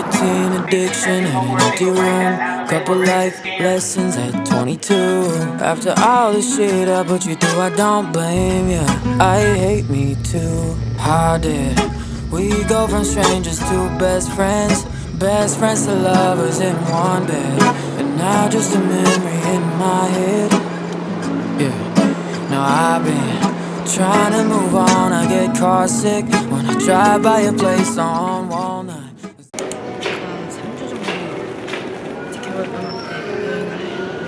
nicotine addiction in an empty room. Couple life lessons at 22. After all the shit I put you through, I don't blame you. I hate me too. How did we go from strangers to best friends? Best friends to lovers in one bed. And now just a memory in my head. Yeah, now I've been trying to move on. I get car sick when I drive by a place on Walnut. 3주 정도 이제 겨울방학 때 여행을 하려고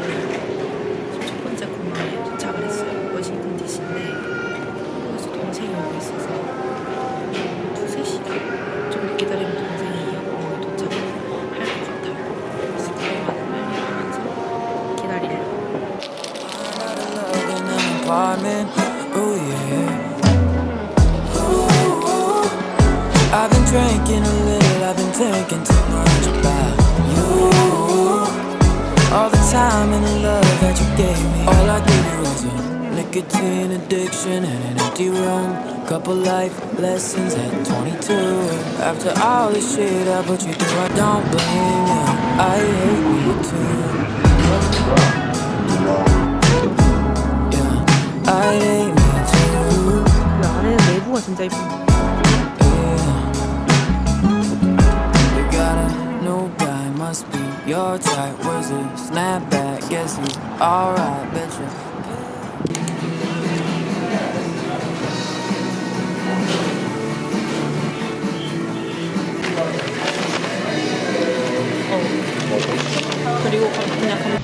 첫 번째 공항에 도착을 했어요. 워싱턴 DC인데 거기서 동생이 오고 있어서 2~3시간 정도 기다리면 동생이 공항에 도착을 할 것 같아요. 그래서 그동안은 빨리 하면서 기다리려고. Ooh, yeah. Ooh, I've been drinking a little, I've been thinking too much about you. All the time and the love that you gave me. All I gave you was a nicotine addiction in an empty room. Couple life lessons at 22. After all the shit I put you through, I don't blame you. I hate me too. I hate me too. 그 안에 내부가 진짜 이쁜. You got a new guy, must be your type. Where's the snapback? Guess he's alright, betcha. 그리고 그냥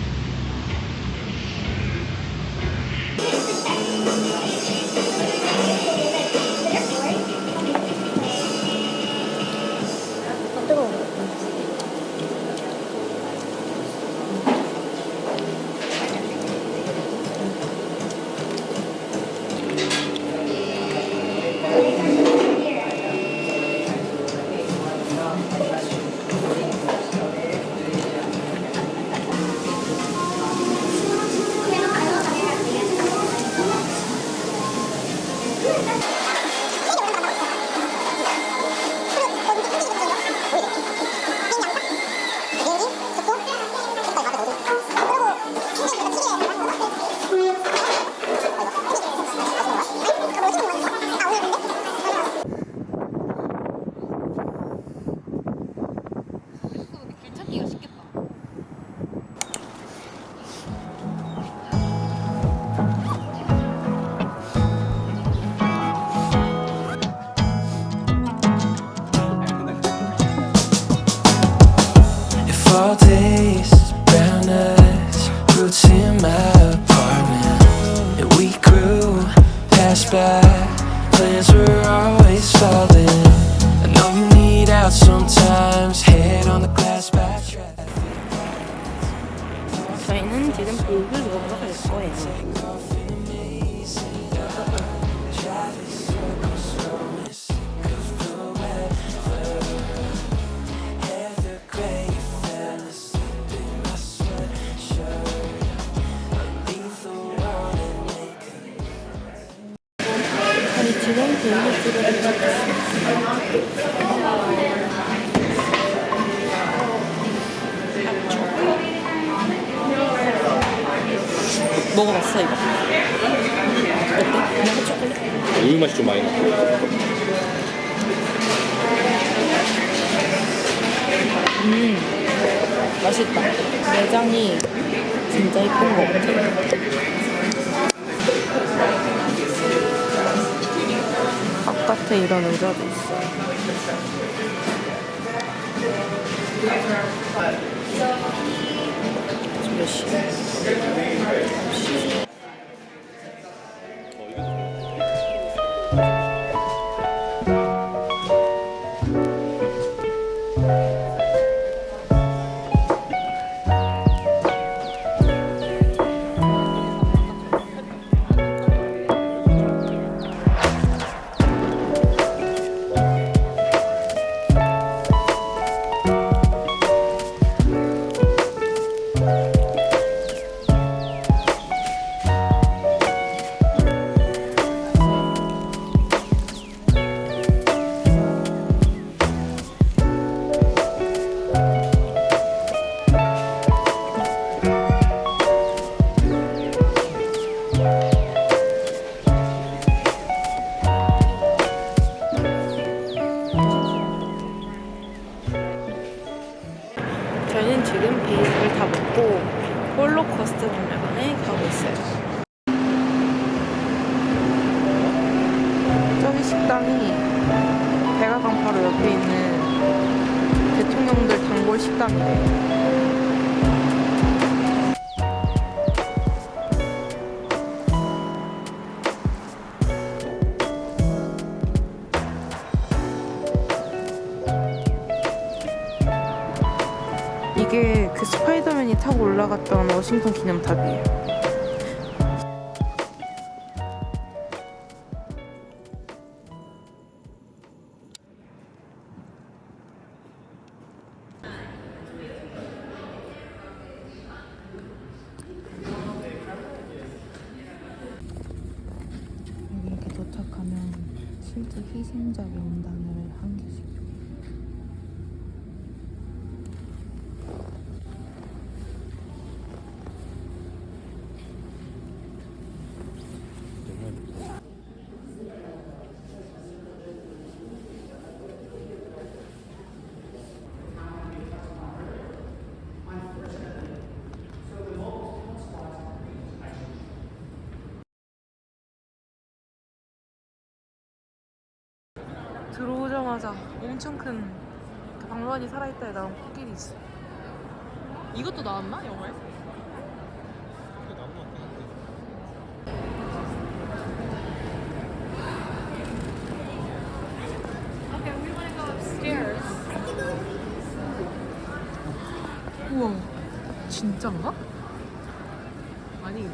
Fall days, brown eyes, roots in my apartment. And we grew, passed by, plans were always falling. I know you need out sometimes, head on the glass by traffic. 저희는 지금 북을 먹으러 갈 거예요. 지금 비행기를 먹어봤어 이거. 어때? 그냥 핫초콜릿? 우유 맛이 좀 많이 나. 맛있다. 매장이 진짜 예쁜 것 같아. 바깥에 이런 의자도 있어. 몇 시? 국제박물관에 가고 있어요. 저기 식당이 백악관 바로 옆에 있는 대통령들 단골 식당이래요. 이게 그 스파이더맨이 타고 올라갔던 워싱턴 기념탑이에요. 여기 이렇게 도착하면 실제 희생자 명단을 한 개씩 줘. 들어오자마자 엄청 큰 그 박물관이 살아있다에 나온 코끼리 있어. 이것도 나왔나? 영화에? 우와, 진짠가? 아니,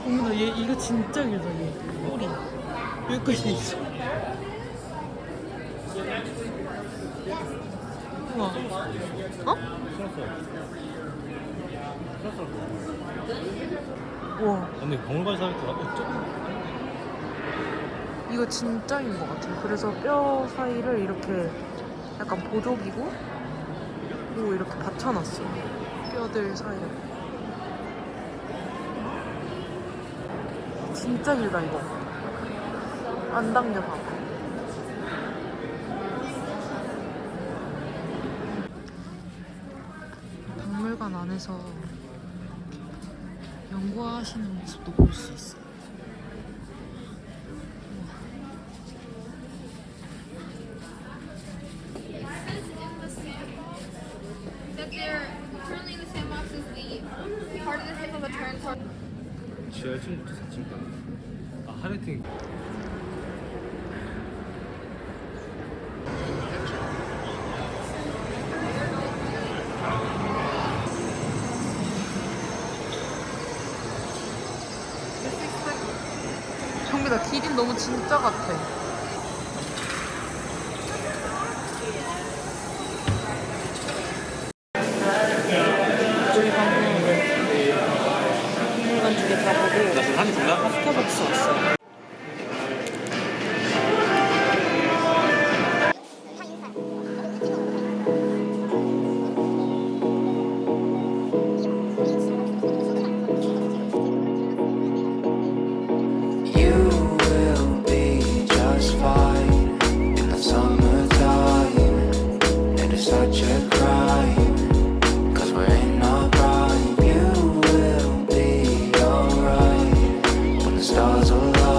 어머나, 얘 이거 진짜 길다. 얘 꼬리 여기까지 있어. 우와. 어? 우와. 근데 박물관 사람들 이거 진짜인 것 같아요. 그래서 뼈 사이를 이렇게 약간 보조기고 오 이렇게 받쳐놨어요. 뼈들 사이에. 진짜 길다 이거. 안 당겨 봐봐. 박물관 안에서 연구하시는 모습도 볼 수 있어요. That they're currently in the same box as the part of the hip of a turn toward. 지하 1층부터 4층까지. 아, 하네팅. 정비다 길이 너무 진짜 같아. 저희 방금 박물관 두 개 다 보고 스타벅스 왔어요. You will be just fine in the summertime. It is such a crime, 'cause we're in our prime. You will be alright when the stars align.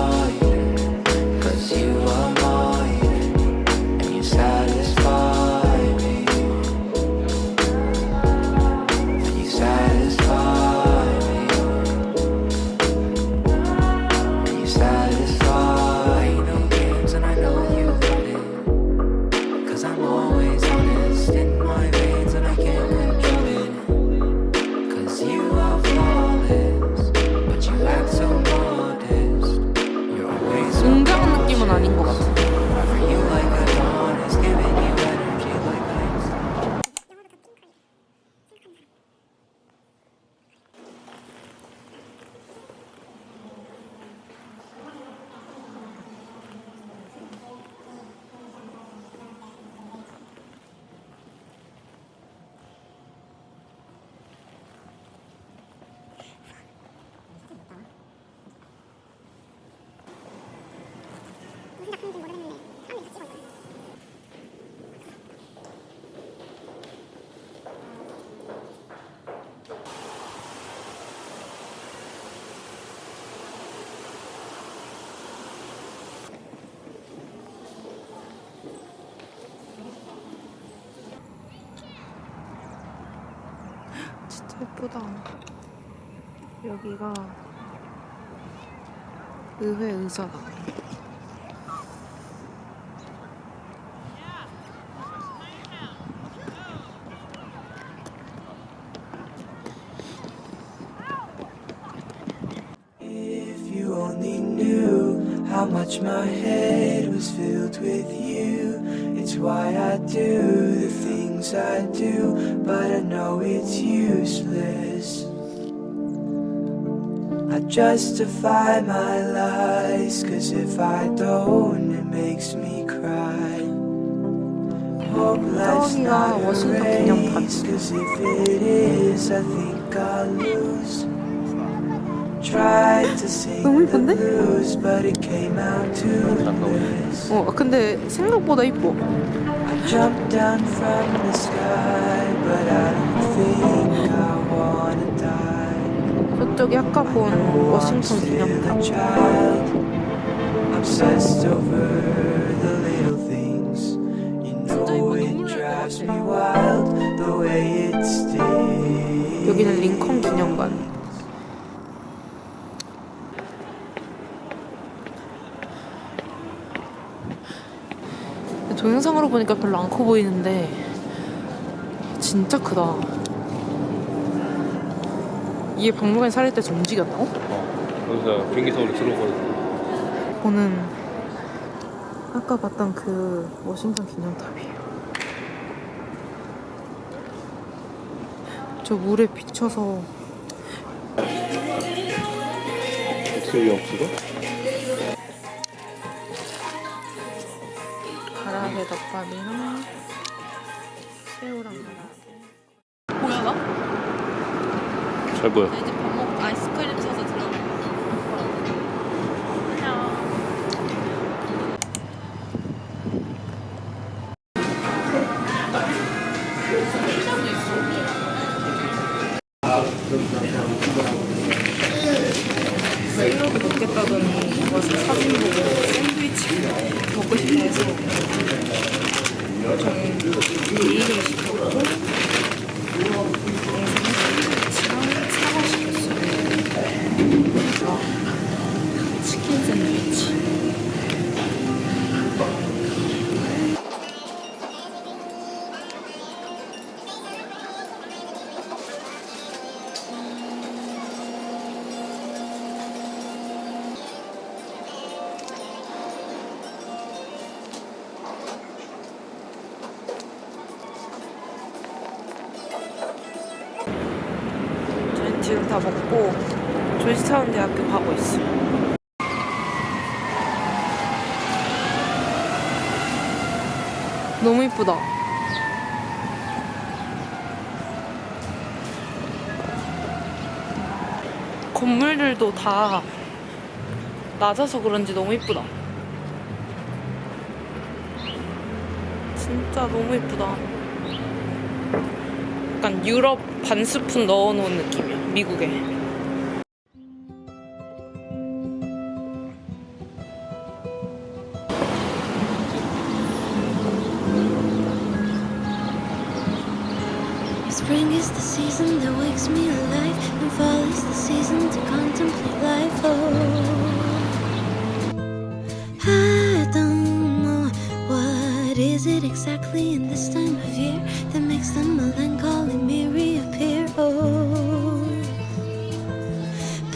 이쁘다. 여기가 의회 의자다. If you only knew how much my head was filled with you, it's why I do the things I do, but I know it's useless. I justify my lies, cause if I don't, it makes me cry. Hope life's not a race, cause if it is, I think I'll lose. Tried to sing the blues, but it came out too 근데 생각보다 이뻐. I jumped down from the sky, but I don't think I wanna die. 저쪽이 아까 본 워싱턴 기념탑. Obsessed over the little things. You know it drives me wild the way it stings. 여기는 링컨 기념관. 동영상으로 보니까 별로 안 커 보이는데 진짜 크다. 이게 박물관에 살릴 때 좀 움직였다고? 여기서 비행기 타고 들어오거든. 이거는 아까 봤던 그 워싱턴 기념탑이에요. 저 물에 비쳐서 엑셀이 없어도? 가라age 덮밥이랑 새우랑 가라age. 뭐야 나? 잘 보여. 나 이제 밥 먹고 아이스크림 사서 들어가. 안녕. 샐러드 먹겠다더니 와서 사진 보고 샌드위치 먹고 싶다 해서 저는 베이글 시켰고 샌드위치랑 사과 시켰어요. 치킨 샌드위치. 저는 지금 다 먹고 조지타운 대학교 가고 있어요. 너무 이쁘다. 건물들도 다 낮아서 그런지 너무 이쁘다. 진짜 너무 이쁘다. 약간 유럽 반 스푼 넣어놓은 느낌이야, 미국에. Spring is the season that wakes me alive, and fall is the season to contemplate life. Oh, I don't know what is it exactly in this time of year that makes the melancholy me reappear. Oh,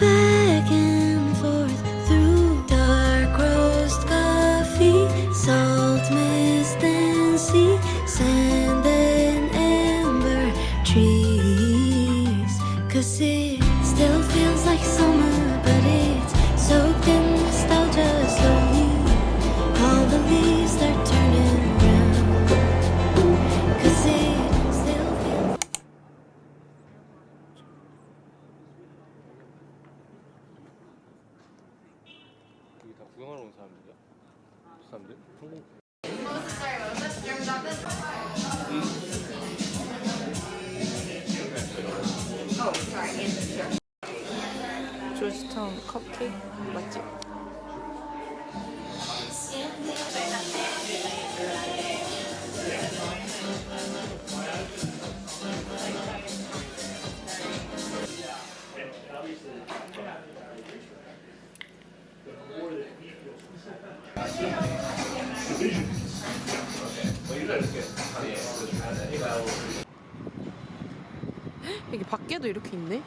back and forth through dark roast coffee, salt mist and sea, sand and amber trees. 'Cause it still feels like summer, but it's soaked in nostalgia slowly. All the leaves start turning brown. 'Cause it still feels. 여기 다 구경하러 온 사람들이야? 그 사람들? 한국. 조지타운 컵케이크 맛집. 여기 밖에도 이렇게 있네?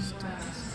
진짜 맛있어.